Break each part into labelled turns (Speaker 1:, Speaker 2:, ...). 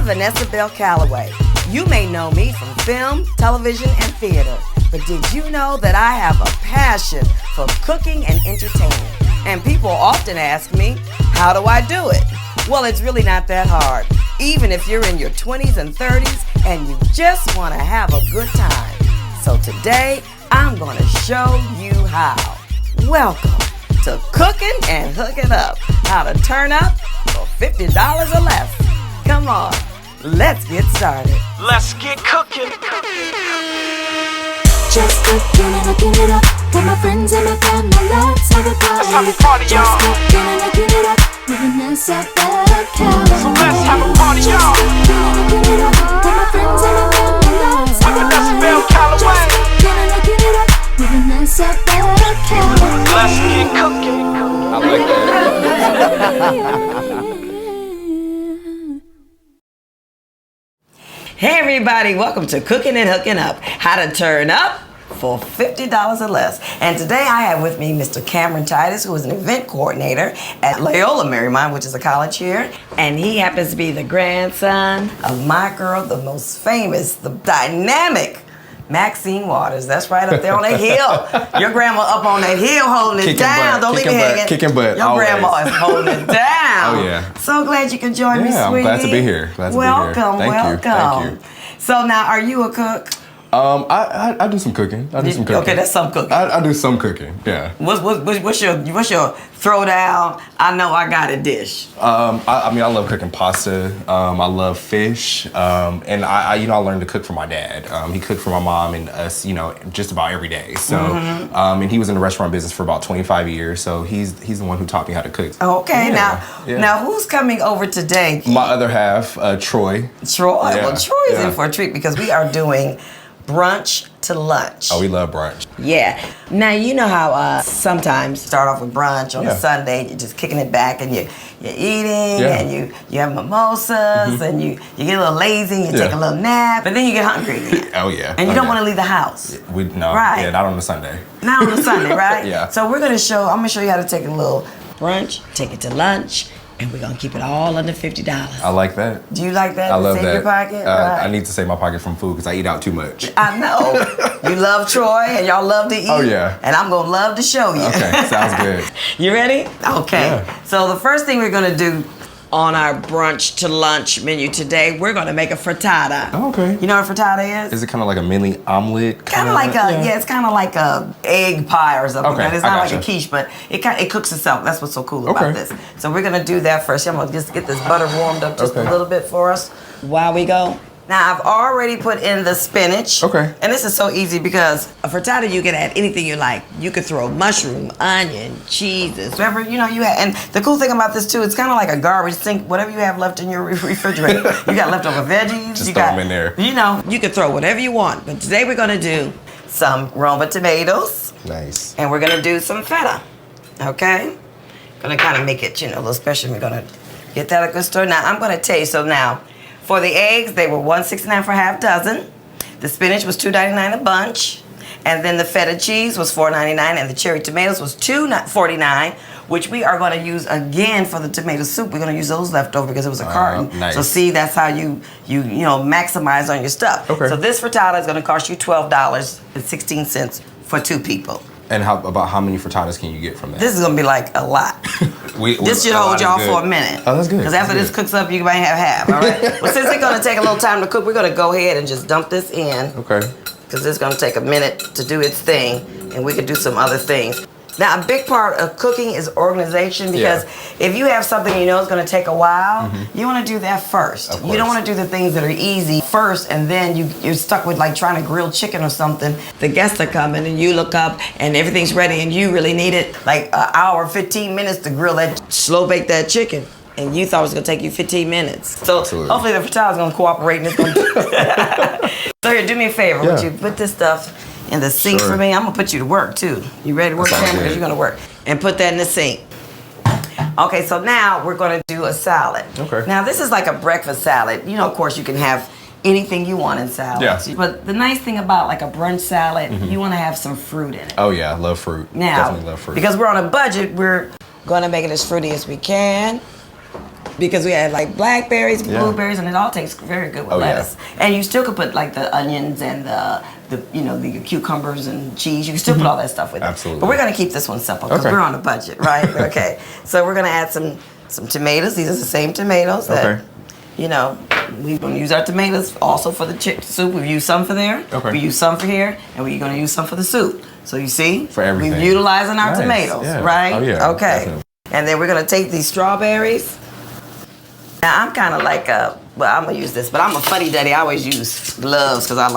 Speaker 1: I'm Vanessa Calloway. You may know me from film, television, and theater, but did you know that I have a passion for cooking and entertainment? And people often ask me, how do I do it? Well, it's really not that hard, even if you're in your 20s and 30s and you just want to have a good time. So today, I'm going to show you how. Welcome to Cookin' and Hookin' Up, how to turn up for $50 or less. Come on, let's get started.
Speaker 2: Let's get cooking.
Speaker 3: Just cooking and hooking it up with my friends and my family. Let's have a party.
Speaker 2: Let's have a party, y'all.
Speaker 3: Just cooking and hooking it up with Vanessa Calloway.
Speaker 2: So let's have a party, y'all.
Speaker 3: Just cooking and hooking it up with my friends and my family. Let's
Speaker 2: With Vanessa Calloway.
Speaker 3: Just cooking and hooking it up with Vanessa Calloway.
Speaker 2: Let's get cooking.
Speaker 4: I like that.
Speaker 1: Hey everybody, welcome to Cookin' and Hookin' Up, how to turn up for $50 or less. And today I have with me Mr. Cameron Titus, who is an event coordinator at Loyola Marymount, which is a college here. And he happens to be the grandson of my girl, the most famous, the dynamic Maxine Waters. That's right up there on that hill. Your grandma up on that hill holding it down. Don't leave it hanging.
Speaker 4: Kicking butt.
Speaker 1: Your
Speaker 4: Always.
Speaker 1: grandma is holding it down.
Speaker 4: Oh, yeah.
Speaker 1: So glad you could join me, sweetie.
Speaker 4: Yeah, I'm glad to be here.
Speaker 1: Welcome.
Speaker 4: Thank you.
Speaker 1: So now, are you a cook?
Speaker 4: I do some cooking.
Speaker 1: Okay, that's some cooking.
Speaker 4: I do some cooking. Yeah.
Speaker 1: What's your throwdown? I know I got a dish.
Speaker 4: I mean, I love cooking pasta. I love fish. And I learned to cook for my dad. He cooked for my mom and us, just about every day. So, and he was in the restaurant business for about 25 years. So he's the one who taught me how to cook.
Speaker 1: Okay, now who's coming over today?
Speaker 4: My other half, Troy.
Speaker 1: Troy.
Speaker 4: Yeah.
Speaker 1: Well, Troy is in for a treat because we are doing brunch to lunch.
Speaker 4: Oh, we love brunch.
Speaker 1: Yeah. Now, you know how sometimes start off with brunch on a Sunday, you're just kicking it back and you're eating and you have mimosas and you get a little lazy and you take a little nap, but then you get hungry again.
Speaker 4: Oh, yeah.
Speaker 1: And you don't want to leave the house.
Speaker 4: Right. Yeah, not on a Sunday.
Speaker 1: Not on a Sunday, right?
Speaker 4: Yeah.
Speaker 1: So I'm going to show you how to take a little brunch, take it to lunch, and we're going to keep it all under $50.
Speaker 4: I like that.
Speaker 1: Do you like that?
Speaker 4: I love
Speaker 1: save
Speaker 4: that.
Speaker 1: Your pocket?
Speaker 4: I need to save my pocket from food because I eat out too much.
Speaker 1: I know. You love Troy and y'all love to eat.
Speaker 4: Oh, yeah.
Speaker 1: And I'm going to love to show you.
Speaker 4: Okay, sounds good.
Speaker 1: You ready? Okay.
Speaker 4: Yeah.
Speaker 1: So the first thing we're going to do on our brunch to lunch menu today, we're going to make a frittata.
Speaker 4: Oh, okay.
Speaker 1: You know what a frittata is?
Speaker 4: Is it kind of like a mini omelet?
Speaker 1: Kind of like it's kind of like a egg pie or something.
Speaker 4: Okay,
Speaker 1: It's not like a quiche, but it cooks itself. That's what's so cool about this. So we're gonna do that first. I'm gonna just get this butter warmed up just a little bit for us while we go. Now I've already put in the spinach.
Speaker 4: Okay.
Speaker 1: And this is so easy because a frittata you can add anything you like. You could throw mushroom, onion, cheeses, whatever you have. And the cool thing about this too, it's kind of like a garbage sink. Whatever you have left in your refrigerator, you got leftover veggies.
Speaker 4: Just throw them in there.
Speaker 1: You can throw whatever you want. But today we're gonna do some Roma tomatoes.
Speaker 4: Nice.
Speaker 1: And we're gonna do some feta. Okay. Gonna kind of make it a little special. We're gonna get that at a good store. Now I'm gonna tell you. So now. For the eggs, they were $1.69 for half dozen. The spinach was $2.99 a bunch. And then the feta cheese was $4.99, and the cherry tomatoes was $2.49, which we are going to use again for the tomato soup. We're going to use those leftover because it was a carton.
Speaker 4: Nice.
Speaker 1: So see, that's how you maximize on your stuff.
Speaker 4: Okay.
Speaker 1: So this frittata is going to cost you $12.16 for 2 people.
Speaker 4: And about how many frittatas can you get from that?
Speaker 1: This is going to be like a lot. This should hold y'all for a minute.
Speaker 4: Oh, that's good.
Speaker 1: Because after this cooks up, you might have half, all right? Well, since it's going to take a little time to cook, we're going to go ahead and just dump this in.
Speaker 4: Okay.
Speaker 1: Because it's going to take a minute to do its thing, and we could do some other things. Now, a big part of cooking is organization because if you have something you know is going to take a while, you want to do that first. You don't want to do the things that are easy first, and then you're stuck with like trying to grill chicken or something. The guests are coming, and you look up, and everything's ready, and you really need it like an hour, 15 minutes to grill that, slow bake that chicken. And you thought it was going to take you 15 minutes. So hopefully the frittata is going to cooperate and it's going to So here, do me a favor. Would you put this stuff in the sink for me? I'm going to put you to work, too. You ready to work, Cameron? Because you're going to work. And put that in the sink. Okay, so now we're going to do a salad.
Speaker 4: Okay.
Speaker 1: Now, this is like a breakfast salad. Of course, you can have anything you want in salads. Yeah. But the nice thing about like a brunch salad, you want to have some fruit in it.
Speaker 4: Oh, yeah. I love fruit.
Speaker 1: Now,
Speaker 4: definitely love fruit.
Speaker 1: Because we're on a budget, we're going to make it as fruity as we can. because we had like blackberries, blueberries, and it all tastes very good with lettuce. And you still could put like the onions and the cucumbers and cheese. You can still put all that stuff with it.
Speaker 4: Absolutely.
Speaker 1: But we're gonna keep this one simple because we're on a budget, right? Okay. So we're gonna add some tomatoes. These are the same tomatoes that we're gonna use our tomatoes also for the soup. We've used some for there. We use some for here, and we're gonna use some for the soup. So you see,
Speaker 4: for everything,
Speaker 1: we're utilizing our tomatoes, right?
Speaker 4: Oh yeah.
Speaker 1: Okay.
Speaker 4: Definitely.
Speaker 1: And then we're gonna take these strawberries. Now I'm kind of like I'm gonna use this, but I'm a fuddy duddy. I always use gloves because I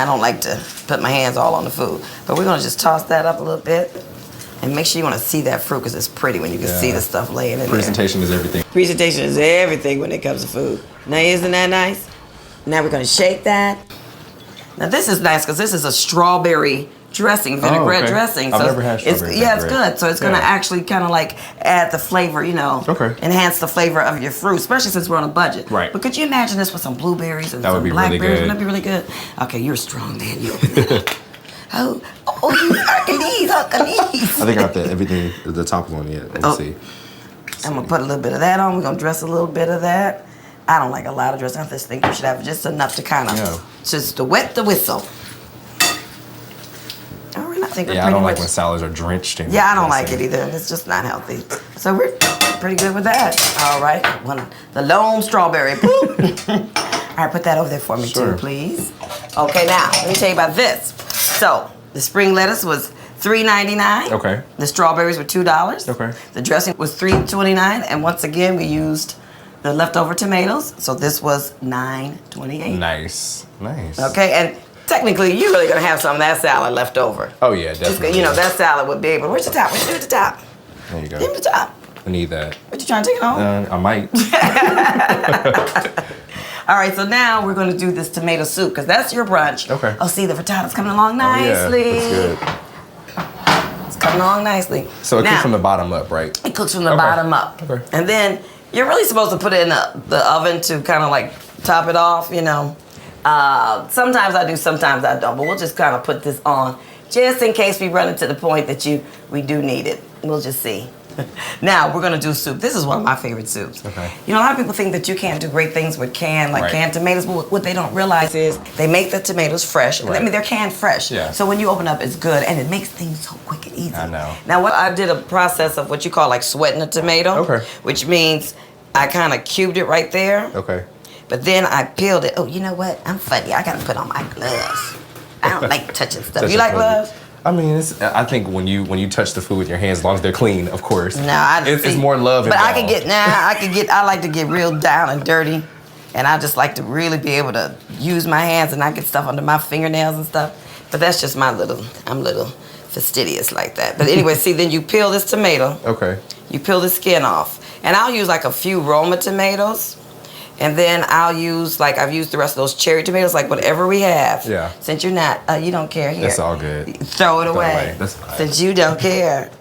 Speaker 1: don't like to put my hands all on the food. But we're gonna just toss that up a little bit. And make sure you want to see that fruit because it's pretty when you can see the stuff laying in
Speaker 4: Presentation is everything.
Speaker 1: Presentation is everything when it comes to food. Now, isn't that nice? Now we're going to shake that. Now this is nice because this is a strawberry dressing, vinaigrette dressing.
Speaker 4: I've never had strawberry.
Speaker 1: It's good. So it's going to actually kind of like add the flavor, enhance the flavor of your fruit, especially since we're on a budget.
Speaker 4: Right.
Speaker 1: But could you imagine this with some blueberries and some blackberries? Wouldn't that be really good? Okay, you're a strong man. You open that up. Oh, Hercules.
Speaker 4: I think I have everything, the top one yet. Let's see.
Speaker 1: I'm going to put a little bit of that on. We're going to dress a little bit of that. I don't like a lot of dressing. I just think you should have just enough to kind of, just to wet the whistle. All right, I think we're
Speaker 4: I don't like when salads are drenched in
Speaker 1: I don't like it either. It's just not healthy. So we're pretty good with that. All right, the lone strawberry. All right, put that over there for me too, please. Okay, now, let me tell you about this. So, the spring lettuce was $3.99.
Speaker 4: Okay.
Speaker 1: The strawberries were $2.
Speaker 4: Okay.
Speaker 1: The dressing was $3.29, and once again, we used the leftover tomatoes. So this was $9.28.
Speaker 4: Nice.
Speaker 1: Okay, and technically, you're really gonna have some of that salad left over.
Speaker 4: Oh yeah, definitely.
Speaker 1: That salad would be able. Where's the top? What you do at the top?
Speaker 4: There you go.
Speaker 1: Give me the top.
Speaker 4: I need that.
Speaker 1: What you trying to take it home?
Speaker 4: I might.
Speaker 1: All right, so now we're going to do this tomato soup because that's your brunch.
Speaker 4: Okay.
Speaker 1: Oh, see, the frittata's coming along nicely.
Speaker 4: Oh, yeah, that's good.
Speaker 1: It's coming along nicely.
Speaker 4: So it cooks from the bottom up, right?
Speaker 1: It cooks from the bottom up.
Speaker 4: Okay.
Speaker 1: And then you're really supposed to put it in the oven to kind of like top it off, Sometimes I do, sometimes I don't, but we'll just kind of put this on just in case we run into the point that we do need it. We'll just see. Now we're gonna do soup. This is one of my favorite soups.
Speaker 4: Okay.
Speaker 1: A lot of people think that you can't do great things with canned tomatoes, but what they don't realize is they make the tomatoes fresh.
Speaker 4: Right.
Speaker 1: I mean, they're canned fresh.
Speaker 4: Yeah.
Speaker 1: So when you open up, it's good, and it makes things so quick and easy.
Speaker 4: I know.
Speaker 1: Now, what I did a process of what you call like sweating a tomato.
Speaker 4: Okay.
Speaker 1: Which means I kind of cubed it right there.
Speaker 4: Okay.
Speaker 1: But then I peeled it. Oh, you know what? I'm funny. I gotta put on my gloves. I don't like touching stuff. You like gloves?
Speaker 4: I mean, I think when you touch the food with your hands, as long as they're clean, of course.
Speaker 1: No,
Speaker 4: it's more love.
Speaker 1: But
Speaker 4: involved.
Speaker 1: I like to get real down and dirty, and I just like to really be able to use my hands and not get stuff under my fingernails and stuff. But that's just I'm a little fastidious like that. But anyway, see, then you peel this tomato.
Speaker 4: Okay.
Speaker 1: You peel the skin off, and I'll use like a few Roma tomatoes. And then I've used the rest of those cherry tomatoes, like whatever we have.
Speaker 4: Yeah.
Speaker 1: Since you're not, you don't care here.
Speaker 4: It's all good.
Speaker 1: Throw it away.
Speaker 4: That's fine.
Speaker 1: Since you don't care.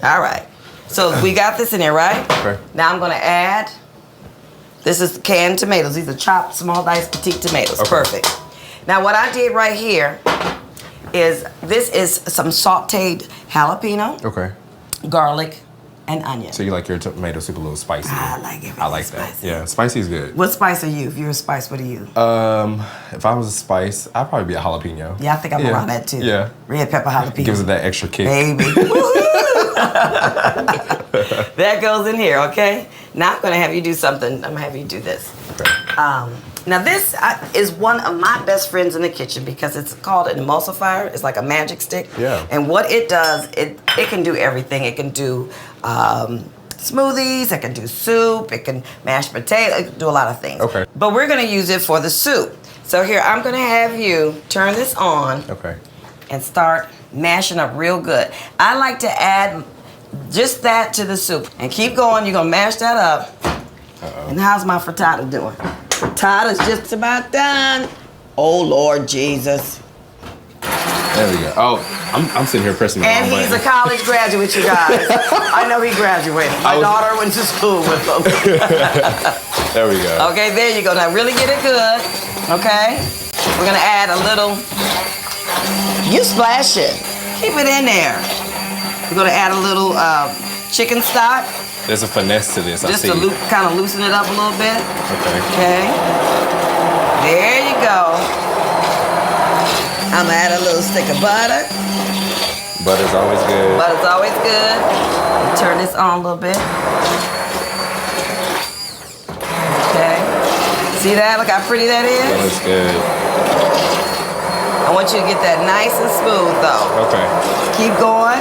Speaker 1: All right. So we got this in there, right?
Speaker 4: Okay.
Speaker 1: Now I'm gonna add, this is canned tomatoes. These are chopped, small diced, petite tomatoes.
Speaker 4: Okay.
Speaker 1: Perfect. Now what I did right here is, this is some sauteed jalapeno,
Speaker 4: Okay.
Speaker 1: garlic, and onion.
Speaker 4: So you like your tomato soup a little spicy?
Speaker 1: I like everything
Speaker 4: I like that.
Speaker 1: spicy.
Speaker 4: Yeah, spicy is good.
Speaker 1: What spice are you? If you're a spice, what are you?
Speaker 4: If I was a spice, I'd probably be a jalapeno.
Speaker 1: Yeah, I think I'm around that too.
Speaker 4: Yeah.
Speaker 1: Red pepper jalapeno.
Speaker 4: Gives it that extra kick.
Speaker 1: Baby. That goes in here, okay? Now I'm gonna have you do something. I'm gonna have you do this.
Speaker 4: Okay.
Speaker 1: Now this is one of my best friends in the kitchen because it's called an emulsifier. It's like a magic stick.
Speaker 4: Yeah.
Speaker 1: And what it does, it can do everything. It can do smoothies, it can do soup, it can mash potato, it can do a lot of things.
Speaker 4: Okay.
Speaker 1: But we're gonna use it for the soup. So here, I'm gonna have you turn this on.
Speaker 4: Okay.
Speaker 1: And start mashing up real good. I like to add just that to the soup. And keep going, you're gonna mash that up.
Speaker 4: Uh-oh.
Speaker 1: And how's my frittata doing? Frittata's just about done. Oh, Lord Jesus.
Speaker 4: There we go. Oh, I'm sitting here pressing the
Speaker 1: And
Speaker 4: wrong
Speaker 1: he's
Speaker 4: button.
Speaker 1: a college graduate, you guys. I know he graduated. My daughter went to school with him.
Speaker 4: There we go.
Speaker 1: Okay, there you go. Now really get it good, okay? We're gonna add a little, you splash it. Keep it in there. We're gonna add a little chicken stock.
Speaker 4: There's a finesse to this.
Speaker 1: Just
Speaker 4: I see.
Speaker 1: to kind of loosen it up a little bit.
Speaker 4: Okay.
Speaker 1: Okay. There you go. I'm gonna add a little stick of butter.
Speaker 4: Butter's always good.
Speaker 1: Butter's always good. Turn this on a little bit. Okay. See that? Look how pretty that is.
Speaker 4: That looks good.
Speaker 1: I want you to get that nice and smooth though.
Speaker 4: Okay.
Speaker 1: Keep going.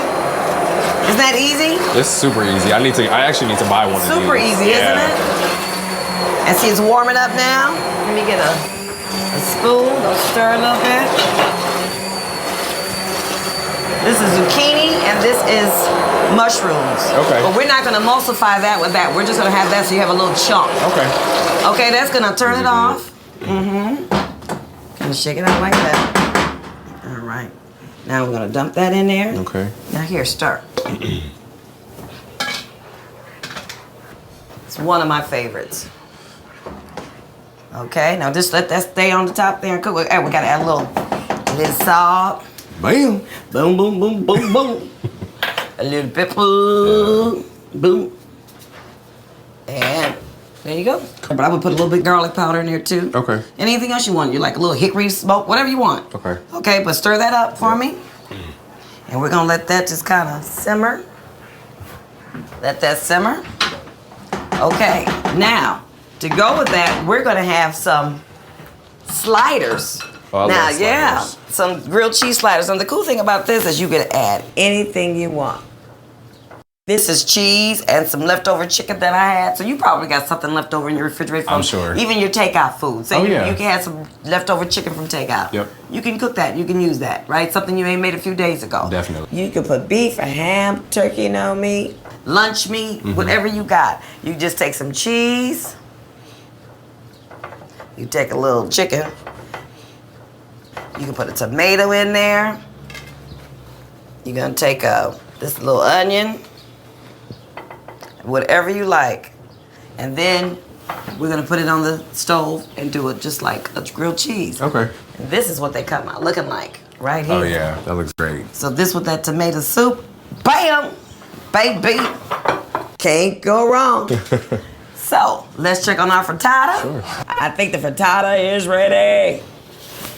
Speaker 1: Isn't that easy?
Speaker 4: It's super easy. I actually need to buy one of these.
Speaker 1: Super easy, isn't it? And see, it's warming up now. Let me get a spoon. Go stir a little bit. This is zucchini and this is mushrooms.
Speaker 4: Okay.
Speaker 1: But we're not gonna emulsify that with that. We're just gonna have that so you have a little chunk.
Speaker 4: Okay.
Speaker 1: Okay, that's gonna turn it off. Gonna shake it out like that. All right. Now we're gonna dump that in there.
Speaker 4: Okay.
Speaker 1: Now here, stir. It's one of my favorites. Okay, now just let that stay on the top there and cook. Hey, we gotta add a little salt.
Speaker 4: Bam.
Speaker 1: Boom, boom, boom, boom, boom. A little pepper. Boom. And there you go. But I would put a little bit garlic powder in there too.
Speaker 4: Okay.
Speaker 1: Anything else you want. You like a little hickory smoke, whatever you want.
Speaker 4: Okay.
Speaker 1: Okay, but stir that up for me. And we're gonna let that just kind of simmer. Let that simmer. Okay, now to go with that, we're gonna have some sliders.
Speaker 4: Oh, I
Speaker 1: Now,
Speaker 4: love
Speaker 1: yeah,
Speaker 4: sliders.
Speaker 1: some grilled cheese sliders. And the cool thing about this is you can add anything you want. This is cheese and some leftover chicken that I had. So you probably got something left over in your refrigerator from
Speaker 4: I'm sure.
Speaker 1: even your takeout food. So
Speaker 4: Oh,
Speaker 1: you,
Speaker 4: yeah.
Speaker 1: you can have some leftover chicken from takeout.
Speaker 4: Yep.
Speaker 1: You can cook that. You can use that, right? Something you made a few days ago.
Speaker 4: Definitely.
Speaker 1: You can put beef or ham, turkey, meat, lunch meat, whatever you got. You just take some cheese. You take a little chicken. You can put a tomato in there. You're gonna take this little onion, whatever you like, and then we're gonna put it on the stove and do it just like a grilled cheese.
Speaker 4: Okay.
Speaker 1: And this is what they come out looking like right here.
Speaker 4: Oh yeah, that looks great.
Speaker 1: So this with that tomato soup, bam, baby, can't go wrong. So let's check on our frittata.
Speaker 4: Sure.
Speaker 1: I think the frittata is ready.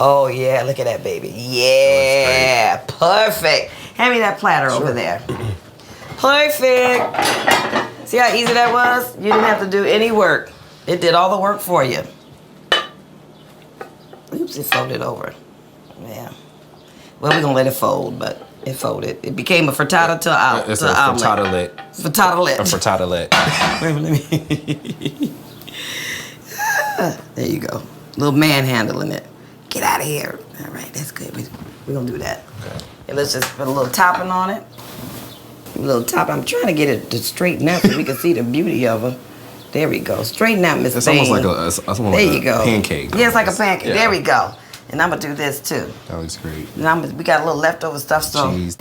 Speaker 1: Oh yeah, look at that baby. Yeah, perfect. Hand me that platter over there. Perfect. See how easy that was? You didn't have to do any work. It did all the work for you. Oops, it folded over. Yeah. Well, we're gonna let it fold, but it folded. It became a frittata to
Speaker 4: It's
Speaker 1: to
Speaker 4: a
Speaker 1: omelet.
Speaker 4: frittata-lit.
Speaker 1: Frittata-lit.
Speaker 4: A frittata-lit.
Speaker 1: Wait a minute, let me. There you go. Little manhandling it. Get out of here. All right, that's good. We're gonna do that.
Speaker 4: Okay.
Speaker 1: And let's just put a little topping on it. A little top. I'm trying to get it to straighten out so we can see the beauty of her. There we go. Straighten out, Miss
Speaker 4: It's
Speaker 1: Thing.
Speaker 4: almost like
Speaker 1: There you go.
Speaker 4: pancake.
Speaker 1: Yeah, it's like a pancake.
Speaker 4: Yeah.
Speaker 1: There we go. And I'm gonna do this too.
Speaker 4: That looks great.
Speaker 1: And we got a little leftover stuff, so
Speaker 4: Cheese.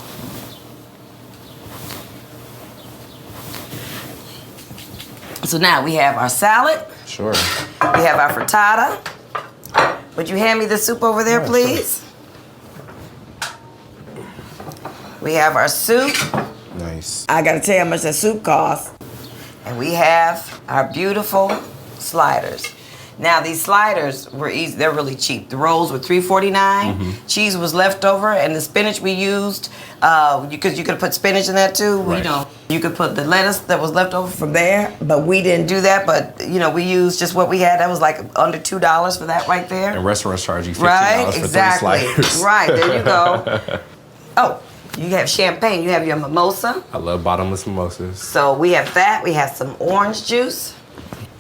Speaker 1: so now we have our salad.
Speaker 4: Sure.
Speaker 1: We have our frittata. Would you hand me the soup over there,
Speaker 4: Yeah,
Speaker 1: please? We have our soup.
Speaker 4: Nice.
Speaker 1: I gotta tell you how much that soup costs. And we have our beautiful sliders. Now these sliders were easy. They're really cheap. The rolls were $3.49. Cheese was left over, and the spinach we used, you could put spinach in that too.
Speaker 4: Right.
Speaker 1: You could put the lettuce that was left over from there, but we didn't do that. But we used just what we had. That was like under $2 for that right there.
Speaker 4: And restaurants charge you $15
Speaker 1: Right,
Speaker 4: for
Speaker 1: exactly.
Speaker 4: 3 sliders.
Speaker 1: Right, there you go. Oh, you have champagne. You have your mimosa.
Speaker 4: I love bottomless mimosas.
Speaker 1: So we have that. We have some orange juice.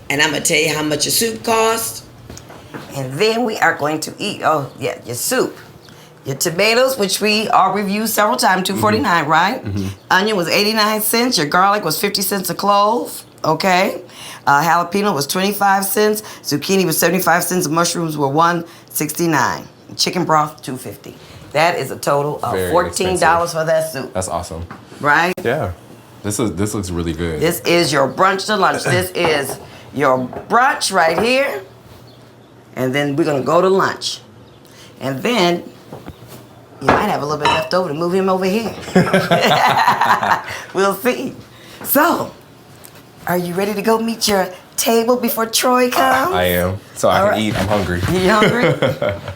Speaker 1: And I'm going to tell you how much your soup costs. And then we are going to eat, your soup. Your tomatoes, which we've used several times, $2.49, right? Onion was 89 cents. Your garlic was 50 cents a clove, okay? Jalapeno was 25 cents. Zucchini was 75 cents. Mushrooms were $1.69. Chicken broth, $2.50. That is a total of
Speaker 4: Very
Speaker 1: $14
Speaker 4: expensive.
Speaker 1: for that soup,
Speaker 4: That's awesome.
Speaker 1: right?
Speaker 4: Yeah. This looks really good.
Speaker 1: This is your brunch to lunch. This is your brunch right here. And then we're going to go to lunch. And then you might have a little bit left over to move him over here. We'll see. So, are you ready to go meet your table before Troy comes?
Speaker 4: I am. So I can eat. I'm hungry.
Speaker 1: You hungry?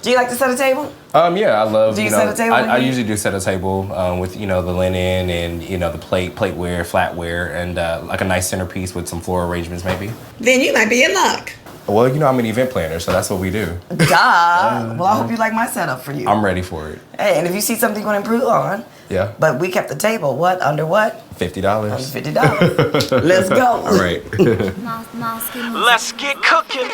Speaker 1: Do you like to set a table?
Speaker 4: Yeah, I love.
Speaker 1: Do you set a table?
Speaker 4: I usually do set a table with the linen and the plateware, flatware, and like a nice centerpiece with some floral arrangements maybe.
Speaker 1: Then you might be in luck.
Speaker 4: Well, I'm an event planner, so that's what we do.
Speaker 1: Duh. Well, I hope you like my setup for you.
Speaker 4: I'm ready for it.
Speaker 1: Hey, and if you see something you want to improve on,
Speaker 4: yeah.
Speaker 1: But we kept the table. What? Under what?
Speaker 4: $50.
Speaker 1: Under $50. Let's go.
Speaker 4: All right.
Speaker 2: Let's get cooking.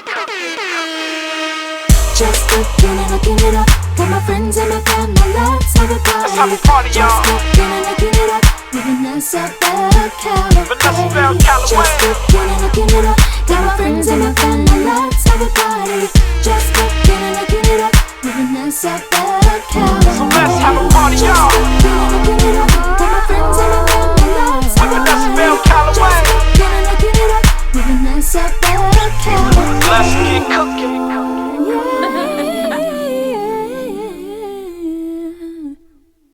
Speaker 3: Just cooking and looking it up. Got my friends and my family, let's have a party.
Speaker 2: Let's have a party, y'all.
Speaker 3: Just cooking and looking it up. With Vanessa Battle, Calloway.
Speaker 2: Vanessa Battle, Calloway.
Speaker 3: Just cooking and looking it up. Got my friends and my family, let's have a party. Just cooking and looking it up. With Vanessa Battle, Calloway.
Speaker 2: So let's have a party, y'all.
Speaker 3: Just cooking and looking it up. Got my friends and my family, let's have a
Speaker 2: With Vanessa
Speaker 3: party.
Speaker 2: Battle, Calloway.
Speaker 3: Just cooking and looking it up. With Vanessa Battle, Calloway.
Speaker 2: Let's get cooking.